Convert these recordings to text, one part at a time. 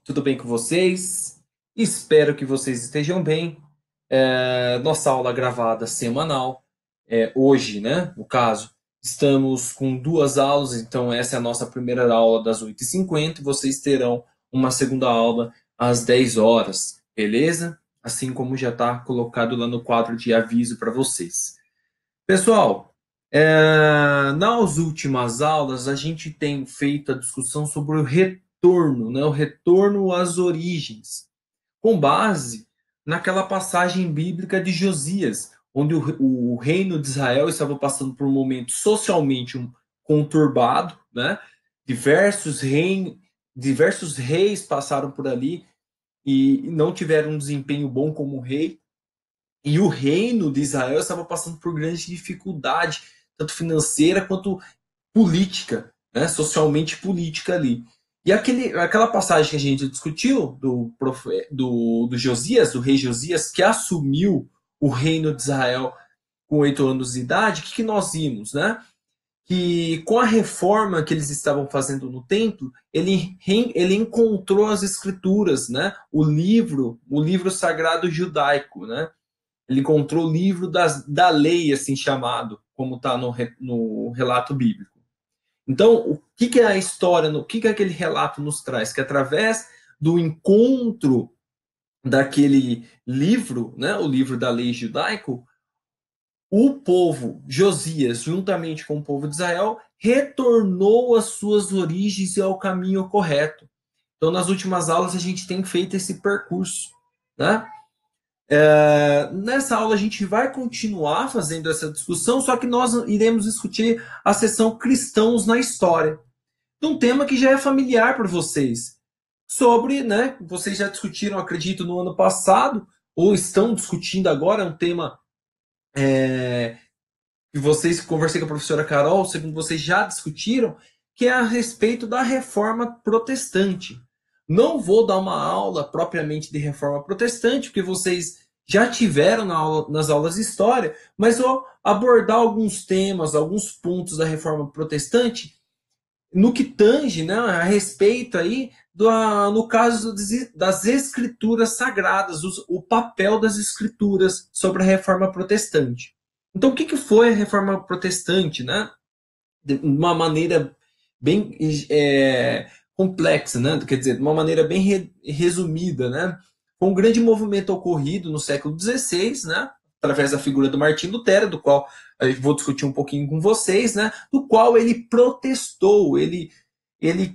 Tudo bem com vocês? Espero que vocês estejam bem. Nossa aula gravada semanal. Hoje, né? No caso, estamos com duas aulas, então essa é a nossa primeira aula das 8h50 e vocês terão uma segunda aula às 10 horas, beleza? Assim como já está colocado lá no quadro de aviso para vocês. Pessoal, nas últimas aulas a gente tem feito a discussão sobre o retorno, né? O retorno às origens, com base naquela passagem bíblica de Josias, onde o reino de Israel estava passando por um momento socialmente conturbado, né? Diversos reis passaram por ali e não tiveram um desempenho bom como rei. E o reino de Israel estava passando por grande dificuldade, tanto financeira quanto política, né? Socialmente política ali. E aquela passagem que a gente discutiu do Josias, do rei Josias, que assumiu o reino de Israel com 8 anos de idade, o que nós vimos, né? Que com a reforma que eles estavam fazendo no templo, ele encontrou as escrituras, né? O livro sagrado judaico, né? Ele encontrou o livro da lei, assim chamado, como está no relato bíblico. Então, o que é a história, o que aquele relato nos traz? Que através do encontro daquele livro, né, o livro da lei judaico, o povo Josias, juntamente com o povo de Israel, retornou às suas origens e ao caminho correto. Então, nas últimas aulas, a gente tem feito esse percurso, né? Nessa aula a gente vai continuar fazendo essa discussão, só que nós iremos discutir a seção Cristãos na História, um tema que já é familiar para vocês, sobre, né, vocês já discutiram, acredito, no ano passado, ou estão discutindo agora, é um tema que vocês, conversei com a professora Carol, segundo vocês já discutiram, que é a respeito da reforma protestante. Não vou dar uma aula propriamente de reforma protestante, porque vocês já tiveram nas aulas de história, mas vou abordar alguns temas, alguns pontos da reforma protestante no que tange, né, a respeito aí no caso das escrituras sagradas, o papel das escrituras sobre a reforma protestante. Então, o que foi a reforma protestante, né? De uma maneira bem complexa, né? Quer dizer, de uma maneira bem resumida, né? Foi um grande movimento ocorrido no século XVI, né? Através da figura do Martim Lutero, do qual eu vou discutir um pouquinho com vocês, né? Do qual ele protestou, ele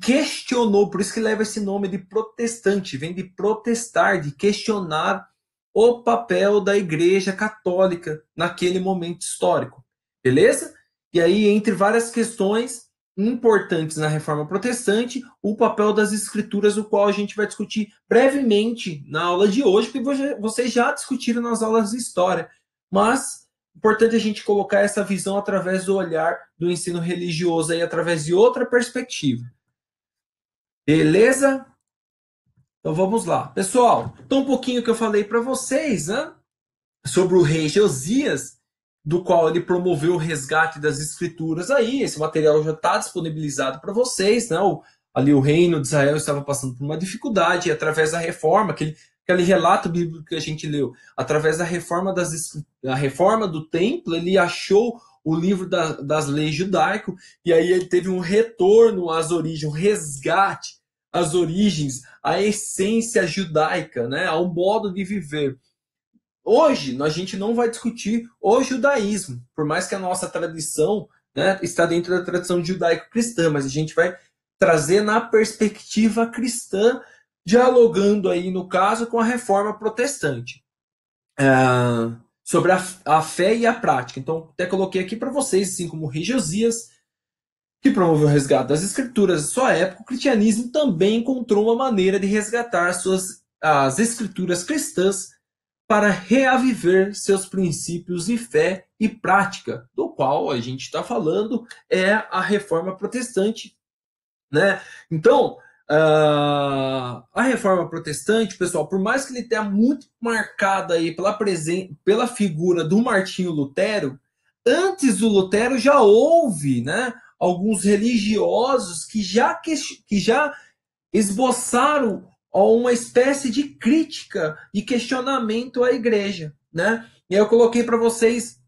questionou, por isso que leva esse nome de protestante, vem de protestar, de questionar o papel da Igreja Católica naquele momento histórico, beleza? E aí, entre várias questões importantes na Reforma Protestante, o papel das Escrituras, o qual a gente vai discutir brevemente na aula de hoje, porque vocês já discutiram nas aulas de História, mas é importante a gente colocar essa visão através do olhar do ensino religioso, aí, através de outra perspectiva. Beleza? Então vamos lá. Pessoal, então um pouquinho que eu falei para vocês, né? Sobre o rei Josias, do qual ele promoveu o resgate das escrituras aí. Esse material já está disponibilizado para vocês, né? Ali o reino de Israel estava passando por uma dificuldade, e através da reforma, aquele relato bíblico que a gente leu, através da reforma da reforma do templo, ele achou o livro das leis judaico, e aí ele teve um retorno às origens, um resgate às origens, à essência judaica, né? Ao modo de viver. Hoje, a gente não vai discutir o judaísmo, por mais que a nossa tradição, né, está dentro da tradição judaico-cristã, mas a gente vai trazer na perspectiva cristã, dialogando aí, no caso, com a reforma protestante. Sobre a fé e a prática. Então, até coloquei aqui para vocês, assim como o rei Josias, que promoveu o resgate das escrituras de sua época, o cristianismo também encontrou uma maneira de resgatar as escrituras cristãs para reaviver seus princípios de fé e prática, do qual a gente está falando é a reforma protestante, né? Então, a reforma protestante, pessoal, por mais que ele tenha muito marcada aí pela figura do Martinho Lutero, antes do Lutero já houve, né, alguns religiosos que já esboçaram ou uma espécie de crítica e questionamento à igreja, né? E aí eu coloquei para vocês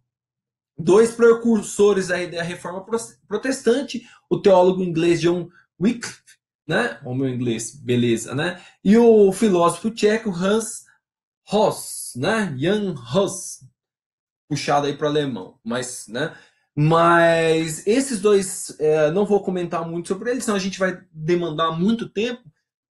dois precursores aí da reforma protestante, o teólogo inglês John Wycliffe, né? O meu inglês, beleza, né? E o filósofo tcheco Hans Hus, né? Jan Hus, puxado aí para o alemão, mas, né? Mas esses dois, não vou comentar muito sobre eles, senão a gente vai demandar muito tempo,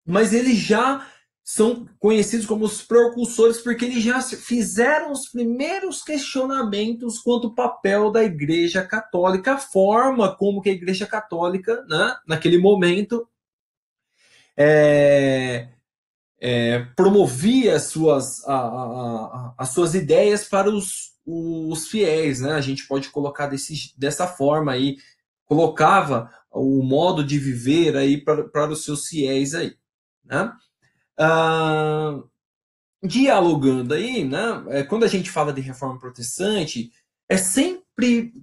mas eles já são conhecidos como os precursores porque eles já fizeram os primeiros questionamentos quanto ao papel da Igreja Católica, a forma como que a Igreja Católica, né, naquele momento, promovia as suas ideias para os fiéis, né? A gente pode colocar dessa forma aí, colocava o modo de viver aí para os seus fiéis aí, né? Dialogando aí, né? Quando a gente fala de reforma protestante, é sempre,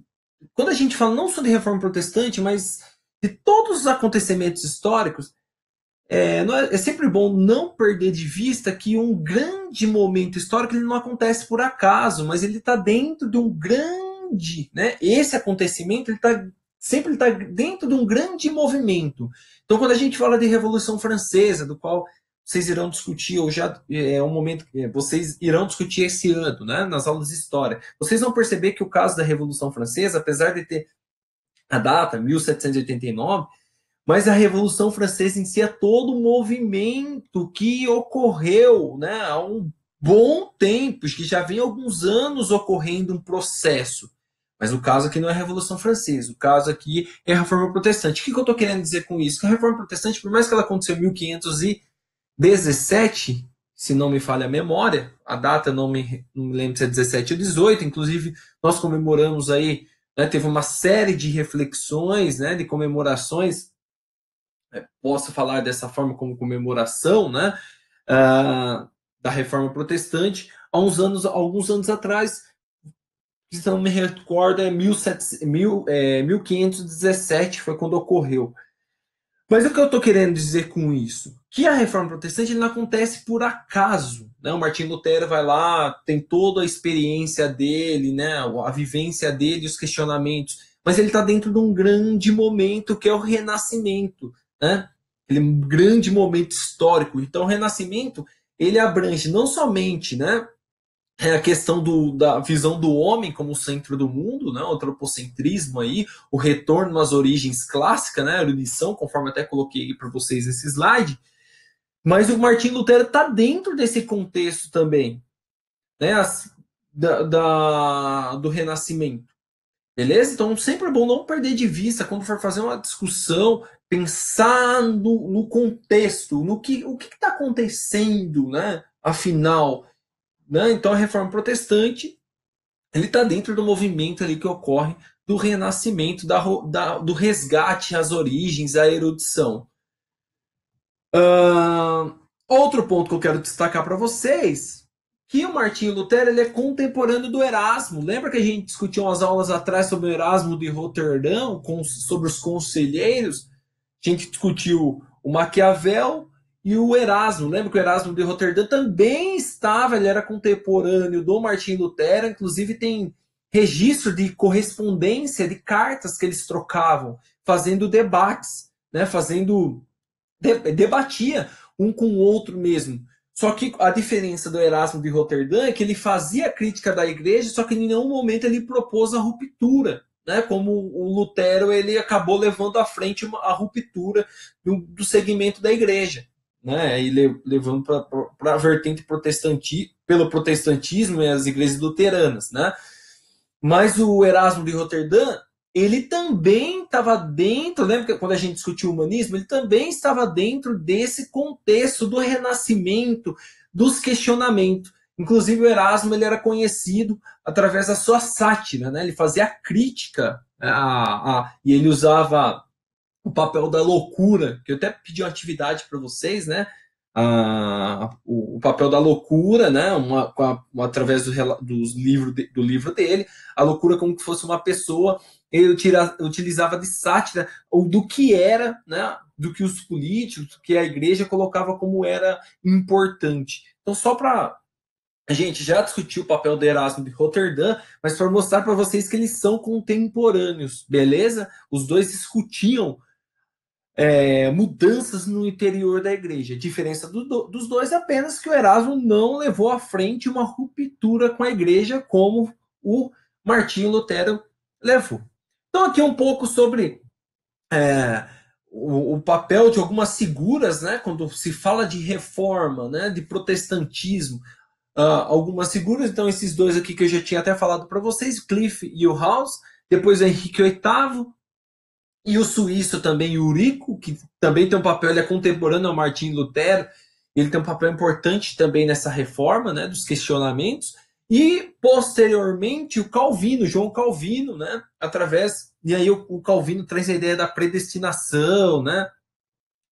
quando a gente fala não só de reforma protestante, mas de todos os acontecimentos históricos, é sempre bom não perder de vista que um grande momento histórico ele não acontece por acaso, mas ele está dentro de um grande, né? Esse acontecimento sempre está dentro de um grande movimento. Então, quando a gente fala de Revolução Francesa, do qual vocês irão discutir, ou já é um momento que vocês irão discutir esse ano, né? Nas aulas de história, vocês vão perceber que o caso da Revolução Francesa, apesar de ter a data 1789, mas a Revolução Francesa em si é todo um movimento que ocorreu, né, há um bom tempo, que já vem há alguns anos ocorrendo um processo. Mas o caso aqui não é a Revolução Francesa, o caso aqui é a Reforma Protestante. O que eu estou querendo dizer com isso? Que a Reforma Protestante, por mais que ela aconteceu em 1517, se não me falha a memória, a data não me lembro se é 17 ou 18, inclusive nós comemoramos aí, né, teve uma série de reflexões, né, de comemorações, posso falar dessa forma como comemoração, né, da Reforma Protestante, alguns anos atrás, se não me recordo, 1517 foi quando ocorreu. Mas o que eu estou querendo dizer com isso? Que a Reforma Protestante não acontece por acaso, né? O Martim Lutero vai lá, tem toda a experiência dele, né, a vivência dele, os questionamentos, mas ele está dentro de um grande momento que é o Renascimento, né? Aquele grande momento histórico. Então, o Renascimento ele abrange não somente, né, a questão da visão do homem como centro do mundo, né, o antropocentrismo aí, o retorno às origens clássicas, né, a erudição, conforme até coloquei para vocês esse slide, mas o Martim Lutero está dentro desse contexto também, né, do Renascimento. Beleza? Então, sempre é bom não perder de vista, quando for fazer uma discussão, pensar no contexto, o que está acontecendo, né? Afinal, né? Então, a Reforma Protestante ele está dentro do movimento ali que ocorre do renascimento, do resgate às origens, à erudição. Outro ponto que eu quero destacar para vocês, que o Martinho Lutero ele é contemporâneo do Erasmo. Lembra que a gente discutiu umas aulas atrás sobre o Erasmo de Roterdão, sobre os conselheiros? A gente discutiu o Maquiavel e o Erasmo. Lembra que o Erasmo de Roterdão também estava, ele era contemporâneo do Martinho Lutero, inclusive tem registro de correspondência, de cartas que eles trocavam, fazendo debates, né? Debatia um com o outro mesmo. Só que a diferença do Erasmo de Roterdã é que ele fazia crítica da igreja, só que em nenhum momento ele propôs a ruptura, né? Como o Lutero ele acabou levando à frente a ruptura do segmento da igreja, né? E levando para a vertente pelo protestantismo e as igrejas luteranas, né? Mas o Erasmo de Roterdã ele também estava dentro, lembra que quando a gente discutiu o humanismo, ele também estava dentro desse contexto do renascimento, dos questionamentos. Inclusive o Erasmo ele era conhecido através da sua sátira, né? Ele fazia crítica e ele usava o papel da loucura, que eu até pedi uma atividade para vocês, né? O papel da loucura, né? Através do livro dele, a loucura como que fosse uma pessoa ele utilizava de sátira ou do que era, né, do que os políticos, do que a igreja colocava como era importante. Então, só para a gente já discutiu o papel do Erasmo de Roterdã, mas para mostrar para vocês que eles são contemporâneos, beleza? Os dois discutiam mudanças no interior da igreja. A diferença dos dois é apenas que o Erasmo não levou à frente uma ruptura com a igreja como o Martinho Lutero levou. Então, aqui um pouco sobre o papel de algumas figuras, né, quando se fala de reforma, né, de protestantismo. Algumas figuras, então esses dois aqui que eu já tinha até falado para vocês, Cliff e o House, depois o Henrique VIII, e o suíço também, Eurico, que também tem um papel, ele é contemporâneo ao Martim Lutero, ele tem um papel importante também nessa reforma, né, dos questionamentos, e posteriormente o Calvino, João Calvino, né, através, e aí o Calvino traz a ideia da predestinação, né,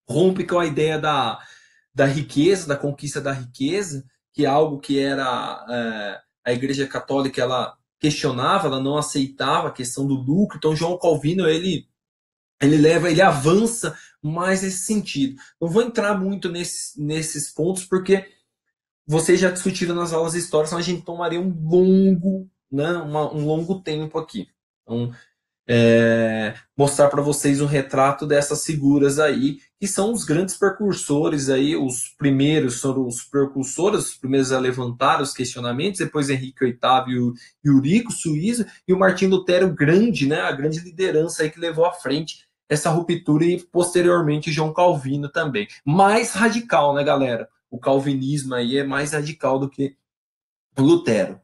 rompe com a ideia da riqueza, da conquista da riqueza, que é algo que era a Igreja Católica, ela questionava, ela não aceitava a questão do lucro. Então João Calvino ele avança mais nesse sentido. Não vou entrar muito nesses pontos porque vocês já discutiram nas aulas de história, senão a gente tomaria um longo tempo aqui. Então, mostrar para vocês um retrato dessas figuras aí, que são os grandes precursores aí, os primeiros foram os precursores, os primeiros a levantar os questionamentos, depois Henrique VIII e Eurico, Suíço, e o Martim Lutero grande, né, a grande liderança aí que levou à frente essa ruptura, e posteriormente João Calvino também. Mais radical, né, galera? O calvinismo aí é mais radical do que o Lutero.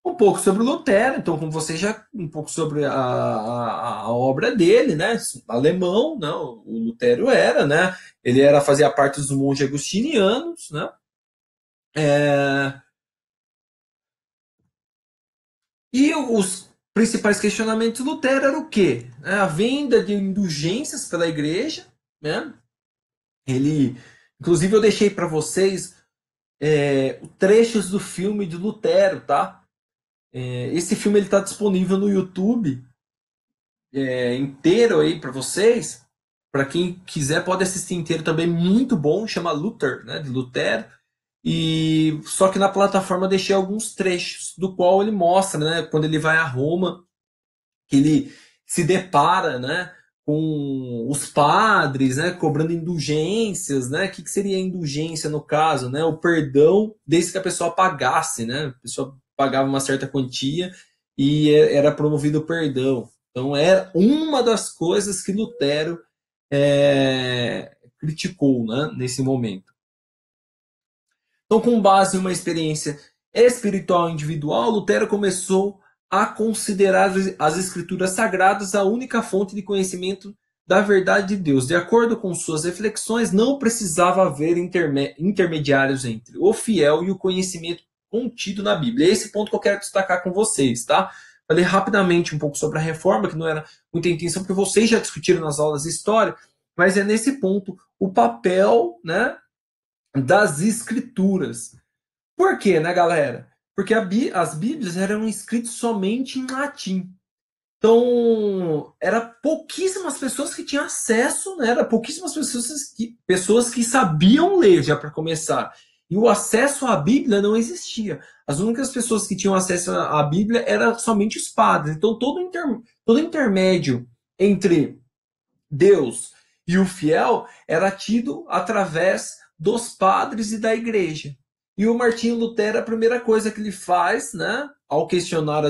Um pouco sobre o Lutero, então, como você já, um pouco sobre a obra dele, né? Alemão, não, o Lutero era, né? Ele fazia parte dos monges agostinianos, né? E os principais questionamentos do Lutero eram o quê? A venda de indulgências pela igreja, né? Inclusive, eu deixei para vocês trechos do filme de Lutero, tá? Esse filme ele está disponível no YouTube inteiro aí para vocês. Para quem quiser pode assistir inteiro também, muito bom. Chama Luther, né, de Lutero. E só que na plataforma eu deixei alguns trechos do qual ele mostra, né, quando ele vai a Roma, que ele se depara, né, com os padres, né, cobrando indulgências, né? O que seria indulgência no caso, né? O perdão desde que a pessoa pagasse, né? A pessoa pagava uma certa quantia e era promovido o perdão. Então era uma das coisas que Lutero criticou, né, nesse momento. Então, com base em uma experiência espiritual individual, Lutero começou a considerar as escrituras sagradas a única fonte de conhecimento da verdade de Deus. De acordo com suas reflexões, não precisava haver intermediários entre o fiel e o conhecimento contido na Bíblia. É esse ponto que eu quero destacar com vocês, tá? Falei rapidamente um pouco sobre a reforma, que não era muita intenção, porque vocês já discutiram nas aulas de história, mas é nesse ponto o papel, né, das escrituras. Por quê, né, galera? Porque as Bíblias eram escritas somente em latim. Então, era pouquíssimas pessoas que tinham acesso, né? Era pouquíssimas pessoas que sabiam ler, já para começar. E o acesso à Bíblia não existia. As únicas pessoas que tinham acesso à Bíblia eram somente os padres. Então, todo intermédio entre Deus e o fiel era tido através dos padres e da igreja. E o Martinho Lutero, a primeira coisa que ele faz, né, ao questionar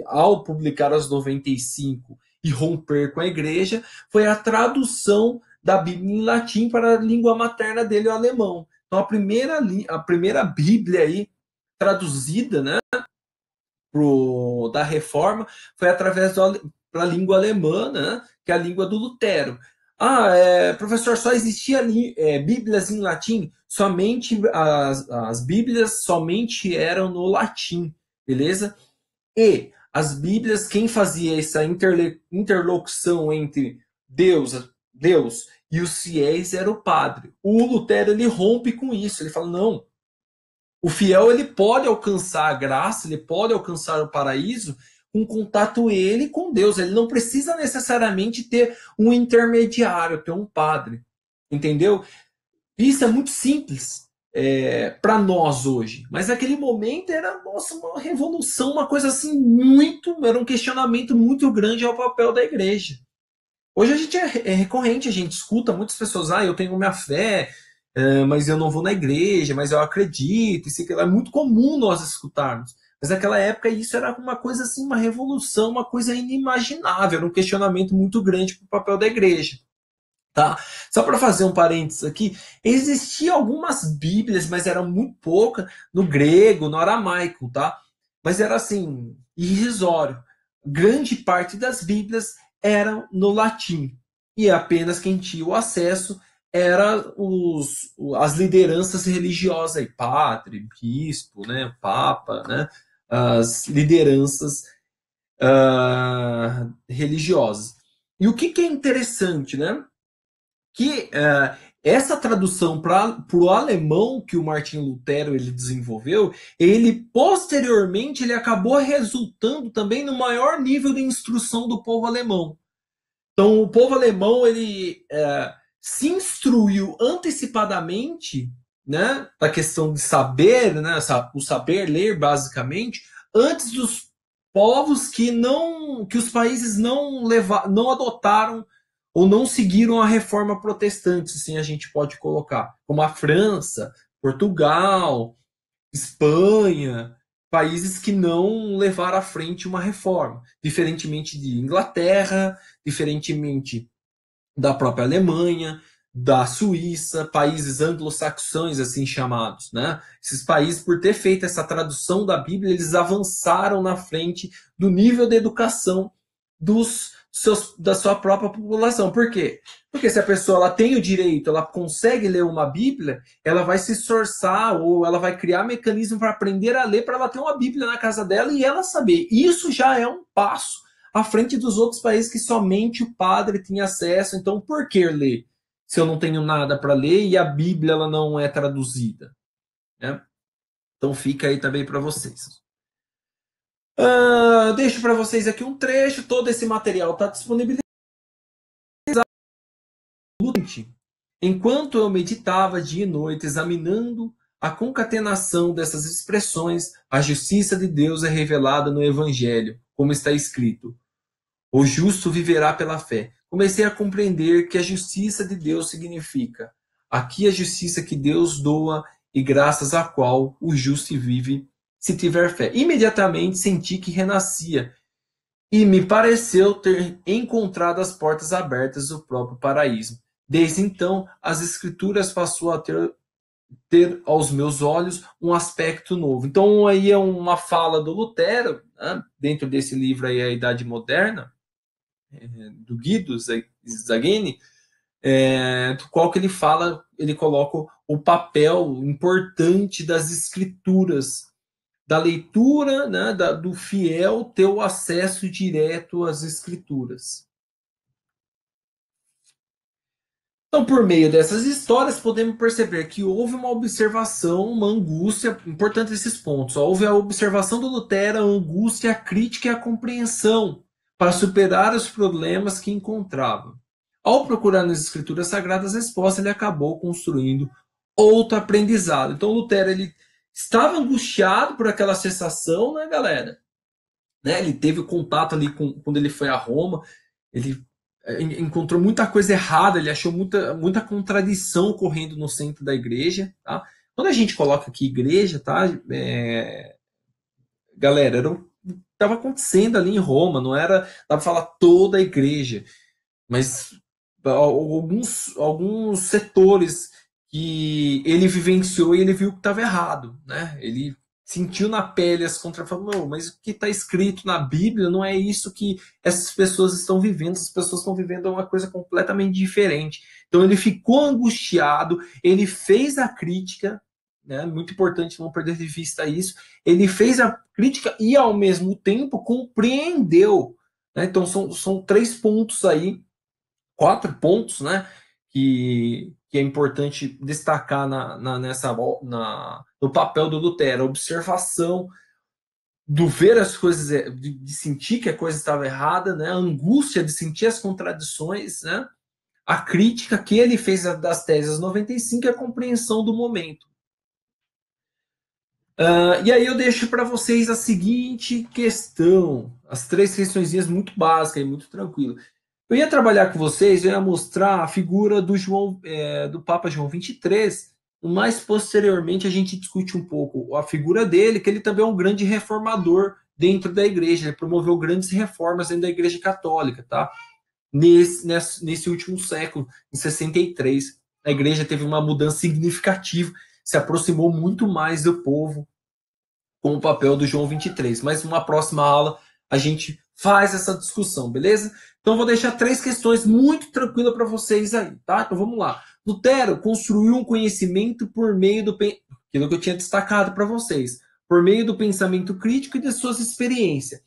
ao publicar as 95 e romper com a igreja, foi a tradução da Bíblia em latim para a língua materna dele, o alemão. Então, a primeira Bíblia aí traduzida, né, da Reforma foi através da língua alemã, né, que é a língua do Lutero. Professor, só existia Bíblias em latim? Somente as Bíblias somente eram no latim, beleza? E as Bíblias, quem fazia essa interlocução entre Deus e os fiéis era o padre. O Lutero ele rompe com isso, ele fala, não, o fiel ele pode alcançar a graça, ele pode alcançar o paraíso com contato ele com Deus. Ele não precisa necessariamente ter um intermediário, ter um padre. Entendeu? Isso é muito simples para nós hoje. Mas naquele momento era, nossa, uma revolução, uma coisa assim muito. Era um questionamento muito grande ao papel da igreja. Hoje a gente é recorrente, a gente escuta muitas pessoas, eu tenho minha fé, mas eu não vou na igreja, mas eu acredito, isso é muito comum nós escutarmos. Mas naquela época isso era uma coisa assim, uma revolução, uma coisa inimaginável, era um questionamento muito grande para o papel da igreja. Tá? Só para fazer um parênteses aqui, existiam algumas bíblias, mas eram muito poucas, no grego, no aramaico, tá? Mas era assim, irrisório. Grande parte das bíblias eram no latim. E apenas quem tinha o acesso eram as lideranças religiosas, aí, padre, bispo, né, papa, né, as lideranças religiosas. E o que é interessante, né? Que essa tradução para o alemão que o Martin Lutero ele desenvolveu, ele posteriormente ele acabou resultando também no maior nível de instrução do povo alemão. Então, o povo alemão ele se instruiu antecipadamente, né, da questão de saber, né, o saber ler basicamente, antes dos povos que os países não adotaram ou não seguiram a reforma protestante, assim a gente pode colocar, como a França, Portugal, Espanha, países que não levaram à frente uma reforma, diferentemente de Inglaterra, diferentemente da própria Alemanha, da Suíça, países anglo-saxões assim chamados, né? Esses países, por ter feito essa tradução da Bíblia, eles avançaram na frente do nível de educação da sua própria população. Por quê? Porque se a pessoa ela tem o direito, ela consegue ler uma Bíblia, ela vai se esforçar ou ela vai criar mecanismo para aprender a ler, para ela ter uma Bíblia na casa dela e ela saber. Isso já é um passo à frente dos outros países que somente o padre tinha acesso. Então, por que ler? Se eu não tenho nada para ler e a Bíblia ela não é traduzida, né? Então fica aí também para vocês. Deixo para vocês aqui um trecho. Todo esse material está disponibilizado. Enquanto eu meditava dia e noite, examinando a concatenação dessas expressões, a justiça de Deus é revelada no Evangelho, como está escrito: o justo viverá pela fé. Comecei a compreender que a justiça de Deus significa aqui a justiça que Deus doa e graças à qual o justo vive se tiver fé. Imediatamente senti que renascia e me pareceu ter encontrado as portas abertas do próprio paraíso. Desde então, as escrituras passou a ter aos meus olhos um aspecto novo. Então aí é uma fala do Lutero, né, dentro desse livro aí, A Idade Moderna, do Guido Zagini, do qual que ele fala, ele coloca o papel importante das escrituras, da leitura, né, do fiel ter o acesso direto às escrituras. Então, por meio dessas histórias, podemos perceber que houve uma observação, uma angústia, importante esses pontos. Houve a observação do Lutero, a angústia, a crítica e a compreensão para superar os problemas que encontrava. Ao procurar nas escrituras sagradas respostas, ele acabou construindo outro aprendizado. Então, Lutero ele estava angustiado por aquela sensação, né, galera? Né? Ele teve contato ali quando ele foi a Roma, ele encontrou muita coisa errada, ele achou muita contradição ocorrendo no centro da igreja. Tá? Quando a gente coloca aqui igreja, tá? Galera, era o que estava acontecendo ali em Roma, não era, dá para falar toda a igreja, mas alguns setores que ele vivenciou e ele viu que estava errado, né? Ele sentiu na pele as contrafações, mas o que está escrito na Bíblia não é isso que essas pessoas estão vivendo, essas pessoas estão vivendo uma coisa completamente diferente. Então ele ficou angustiado, ele fez a crítica, né? Muito importante não perder de vista isso, ele fez a crítica e ao mesmo tempo compreendeu, né? Então são 3 pontos aí, 4 pontos, né? Que é importante destacar no papel do Lutero: observação, do ver as coisas, de sentir que a coisa estava errada, né? A angústia de sentir as contradições, né? A crítica que ele fez das teses 95 e a compreensão do momento. E aí eu deixo para vocês a seguinte questão, as 3 questõezinhas muito básicas e muito tranquilo. Eu ia trabalhar com vocês, eu ia mostrar a figura do do Papa João 23, mas posteriormente a gente discute um pouco a figura dele, que ele também é um grande reformador dentro da igreja, ele promoveu grandes reformas dentro da igreja católica, tá? Nesse último século, em 63, a igreja teve uma mudança significativa, se aproximou muito mais do povo com o papel do João 23. Mas numa próxima aula a gente faz essa discussão, beleza? Então vou deixar 3 questões muito tranquilas para vocês aí, tá? Então vamos lá. Lutero construiu um conhecimento por meio do aquilo que eu tinha destacado para vocês, por meio do pensamento crítico e de suas experiências.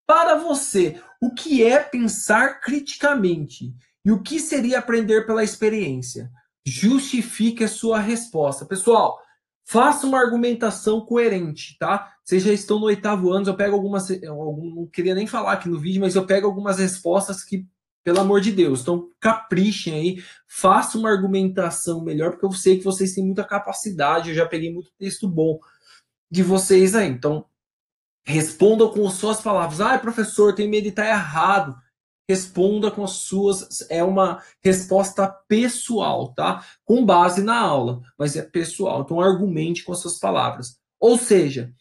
Para você, o que é pensar criticamente? E o que seria aprender pela experiência? Justifique a sua resposta. Pessoal, faça uma argumentação coerente, tá? Vocês já estão no 8º ano, eu pego algumas. Não queria nem falar aqui no vídeo, mas eu pego algumas respostas que, pelo amor de Deus, então caprichem aí, faça uma argumentação melhor, porque eu sei que vocês têm muita capacidade, eu já peguei muito texto bom de vocês aí. Então, respondam com as suas palavras. Ah, professor, tenho medo de estar errado. Responda com as suas. É uma resposta pessoal, tá? Com base na aula, mas é pessoal. Então, argumente com as suas palavras. Ou seja,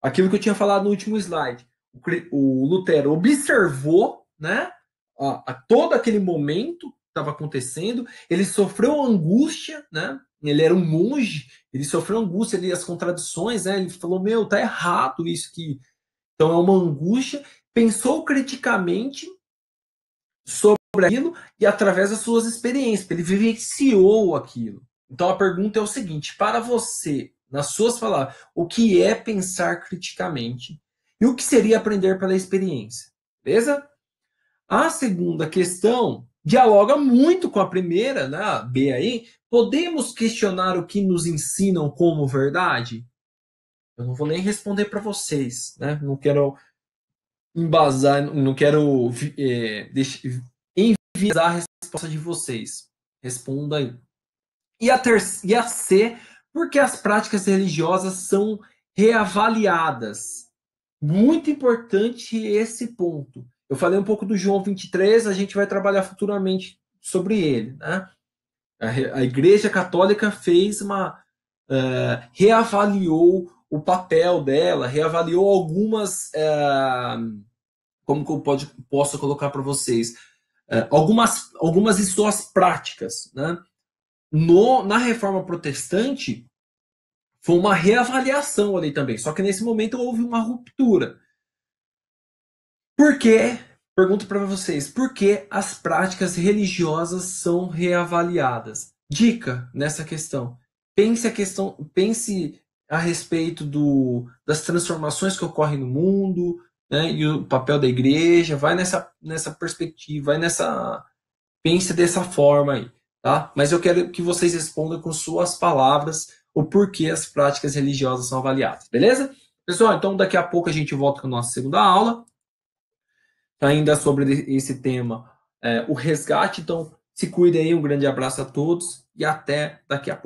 aquilo que eu tinha falado no último slide. O Lutero observou, né? A todo aquele momento que estava acontecendo. Ele sofreu angústia, né? Ele era um monge, ele sofreu angústia ali, as contradições, né? Ele falou, meu, tá errado isso aqui. Então é uma angústia, pensou criticamente sobre aquilo e através das suas experiências, ele vivenciou aquilo. Então a pergunta é o seguinte, para você, nas suas palavras, o que é pensar criticamente e o que seria aprender pela experiência? Beleza? A segunda questão dialoga muito com a primeira, né, a B aí. Podemos questionar o que nos ensinam como verdade? Eu não vou nem responder para vocês, né? Não quero embasar, não quero enviesar a resposta de vocês. Responda aí. E a C, porque as práticas religiosas são reavaliadas. Muito importante esse ponto. Eu falei um pouco do João 23, a gente vai trabalhar futuramente sobre ele, né? A Igreja Católica fez reavaliou o papel dela, reavaliou algumas, como que eu posso colocar para vocês, algumas de suas práticas, né? Na Reforma Protestante foi uma reavaliação ali também, só que nesse momento houve uma ruptura. Por quê? Pergunto para vocês, por que as práticas religiosas são reavaliadas? Dica nessa questão. Pense a respeito das transformações que ocorrem no mundo, né, e o papel da igreja, vai nessa perspectiva, pense dessa forma aí, tá? Mas eu quero que vocês respondam com suas palavras o porquê as práticas religiosas são avaliadas, beleza? Pessoal, então daqui a pouco a gente volta com a nossa segunda aula, ainda sobre esse tema, o resgate. Então, se cuidem aí, um grande abraço a todos e até daqui a pouco.